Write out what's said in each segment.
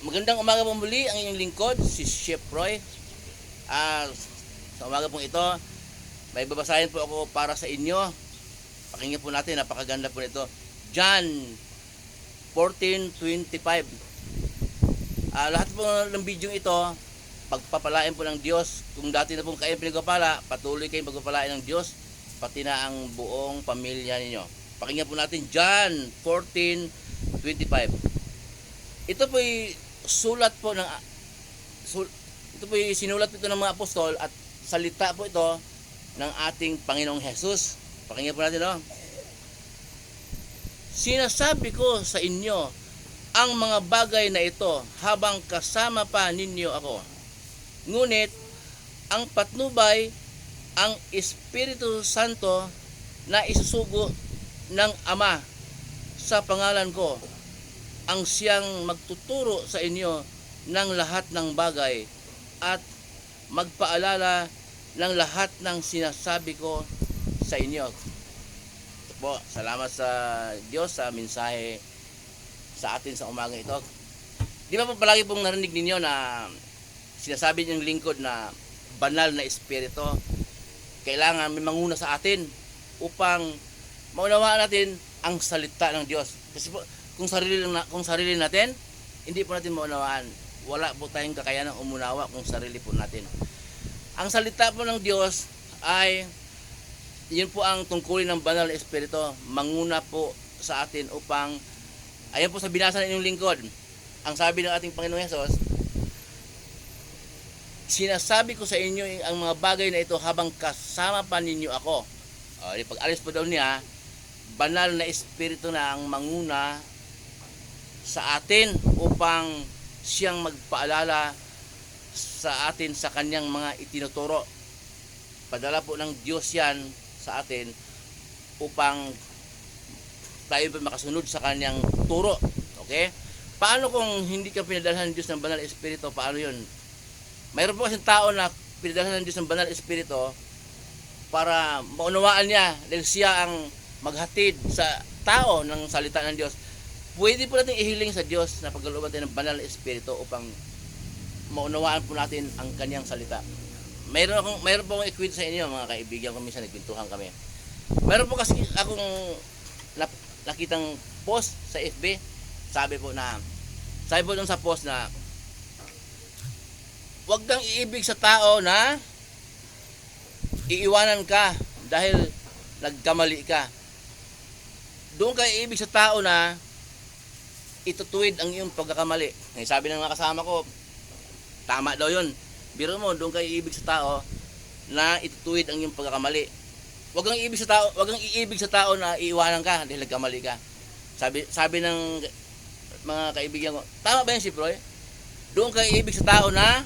Magandang umaga po muli ang inyong lingkod, si Chef Roy. Sa umaga pong ito, may babasahin po ako para sa inyo. Pakinggan po natin, napakaganda po nito. John 14:25. Lahat po ng video ito, pagpapalain po ng Diyos. Kung dati na pong kayo pinagpapala, patuloy kayong pagpapalain ng Diyos, pati na ang buong pamilya ninyo. Pakinggan po natin John 14:25. Ito po sulat po ng ito po sinulat ito ng mga apostol at salita po ito ng ating Panginoong Hesus. Pakinggan po natin, no? Sinasabi ko sa inyo ang mga bagay na ito habang kasama pa ninyo ako. Ngunit ang patnubay, ang Espiritu Santo na isusugo ng Ama sa pangalan ko, ang siyang magtuturo sa inyo ng lahat ng bagay at magpaalala ng lahat ng sinasabi ko sa inyo. Ito po, salamat sa Diyos sa mensahe sa atin sa umaga ito. Di ba po palagi pong narinig ninyo na sinasabi niyong lingkod na banal na espiritu kailangan may manguna sa atin upang maunawaan natin ang salita ng Diyos. Kasi po, kung sarili natin, hindi po natin maunawaan. Wala po tayong kakayanang umunawa kung sarili po natin. Ang salita po ng Diyos ay yun po ang tungkulin ng banal na espiritu, manguna po sa atin upang, ayan po sa binasa ng inyong lingkod, ang sabi ng ating Panginoong Hesus, sinasabi ko sa inyo ang mga bagay na ito habang kasama pa ninyo ako. Pag alis po daw niya, banal na espiritu na ang manguna sa atin upang siyang magpaalala sa atin sa kanyang mga itinuturo. Padala po ng Diyos yan sa atin upang tayo pa makasunod sa kanyang turo. Okay? Paano kung hindi ka pinadalhan ng Diyos ng banal espiritu? Paano yun? Mayroon po kasing tao na pinadalhan ng Diyos ng banal espiritu para maunawaan niya dahil siya ang maghatid sa tao ng salita ng Diyos. Pwede po natin ihiling sa Diyos na pagkalooban tayo ng banal na espiritu upang maunawaan po natin ang kanyang salita. Mayroon po akong ikwento sa inyo, mga kaibigan ko, minsan nagkwentuhan kami. Mayroon po kasi akong nakitang post sa FB, sabi po doon sa post na huwag kang iibig sa tao na iiwanan ka dahil nagkamali ka. Doon ka iibig sa tao na itutuwid ang iyong pagkakamali. Sabi ng mga kasama ko, tama daw yun. Biro mo, doon ka iibig sa tao na itutuwid ang iyong pagkakamali. Huwag kang iibig sa tao na iiwanan ka dahil nagkamali ka. Sabi ng mga kaibigan ko, tama ba yan si Proy? Doon ka iibig sa tao na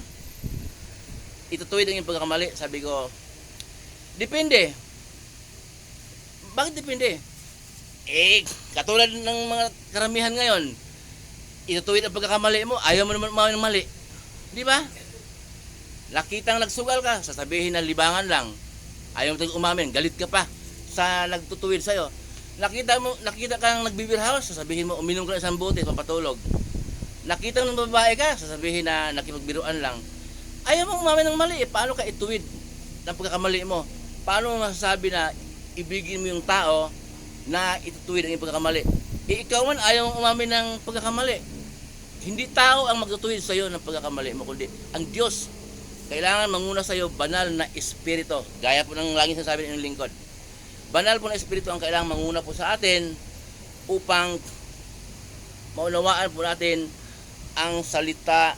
itutuwid ang iyong pagkakamali. Sabi ko, depende. Bakit depende? Katulad ng mga karamihan ngayon, itutuwid ang pagkakamali mo, ayaw mo naman mali. Di ba? Nakitang nagsugal ka, sasabihin na libangan lang. Ayaw mo umamin, galit ka pa sa nagtutuwid sa'yo. Nakita kang nagbibirhaos, sasabihin mo, uminom ka ng isang bote, papatulog. Nakita ng babae ka, sasabihin na nakipagbiruan lang. Ayaw mo umamin ng mali, paano ka ituwid ng pagkakamali mo? Paano mo masasabi na ibigin mo yung tao na itutuwid ang iyong pagkakamali? Ikaw man ayaw mong umamin ng pagkakamali. Hindi tao ang magtutuwid sa iyo ng pagkakamali mo, kundi ang Diyos. Kailangan manguna sa iyo banal na espiritu. Gaya po ng laging sinasabi ng lingkod. Banal po na espiritu ang kailangan manguna po sa atin upang maunawaan po natin ang salita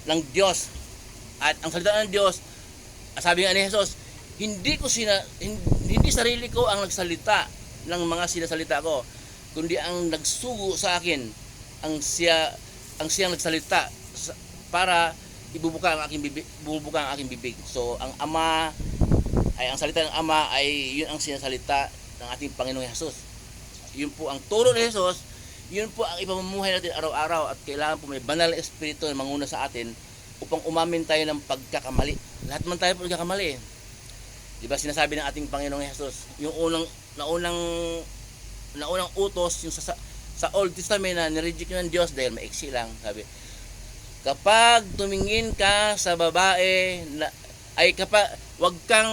ng Diyos. At ang salita ng Diyos, sabi nga ni Jesus, hindi sarili ko ang nagsalita ng mga sinasalita ko, kundi ang nagsugo sa akin ang siyang nagsalita para bumubuka ang aking bibig. So ang salita ng Ama ay yun ang sinasalita ng ating Panginoong Hesus. Yun po ang turo ni Hesus, yun po ang ipamumuhay natin araw-araw at kailangan po may banal na espiritu na manguna sa atin upang umamin tayo ng pagkakamali. Lahat man tayo pagkakamali. Diba sinasabi ng ating Panginoong Hesus, yung naunang utos yung sa Old Testament na nireject ng Diyos dahil maiksi lang, sabi. kapag tumingin ka sa babae na ay kapag wag kang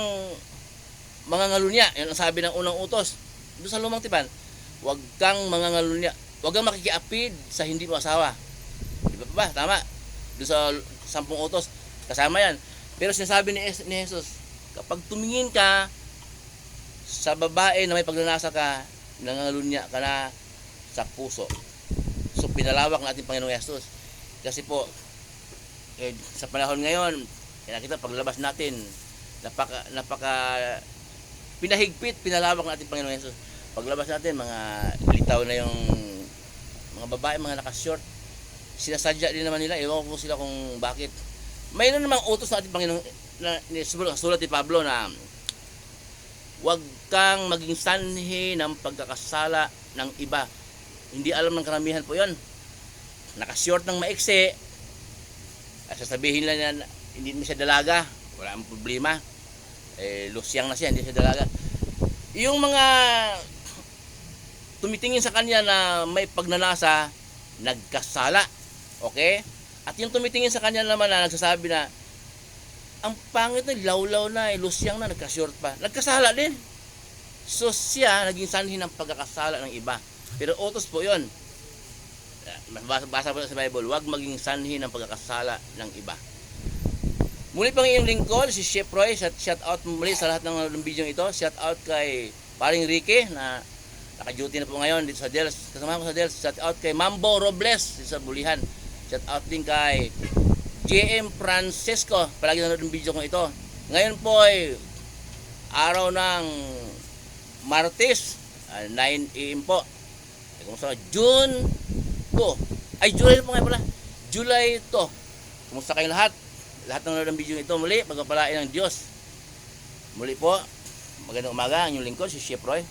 mangangalunya, yun ang sabi ng unang utos doon sa lumang tipan, wag kang mangangalunya, wag kang makikiapid sa hindi mo asawa. Di ba ba? Tama. Doon sa 10 utos, kasama yan. Pero sinasabi ni Jesus, kapag tumingin ka sa babae na may pagnanasa ka, nangangalunya ka na sa puso. So pinalawak ng ating Panginoong Jesus. Kasi po, sa panahon ngayon, nakita paglabas natin, napaka pinahigpit, pinalawak ng ating Panginoong Jesus. Paglabas natin, mga litaw na yung mga babae, mga naka-short. Sinasadya din naman nila, ewan ko sila kung bakit. Mayroon namang utos ng ating Panginoong sulat ni Pablo na huwag kang maging sanhi ng pagkakasala ng iba. Hindi alam ng karamihan po yon. Naka-short ng maiksi, sasabihin lang na hindi mo siya dalaga, wala ang problema. Lusyang na siya, hindi siya dalaga. Yung mga tumitingin sa kanya na may pagnanasa, nagkasala. Okay? At yung tumitingin sa kanya naman na nagsasabi na ang pangit na, lawlaw na, lusyang na, nagka-short pa, nagkasala din. So siya naging sanhi ng pagkakasala ng iba. Pero utos po yon. Basa po sa Bible, huwag maging sanhi ng pagkakasala ng iba. Muli pang iyong lingkod, si Chef Roy. Shout out muli sa lahat ng video ito. Shout out kay paring Ricky na naka-duty na po ngayon dito sa Dels. Kasama ko sa Dels. Shout out kay Mambo Robles dito sa Bulihan. Shout out din kay JM Francisco. Palagi nanonood ng video ko ito. Ngayon po ay araw ng Martes, 9 AM po. Kumusta? June 2. Ay, July po nga pala. July 2. Kumusta kayong lahat? Lahat ng nanonood ng video ito muli, pagpapalain ng Diyos. Muli po, magandang umaga, ang inyong lingkod, si Chef Roy.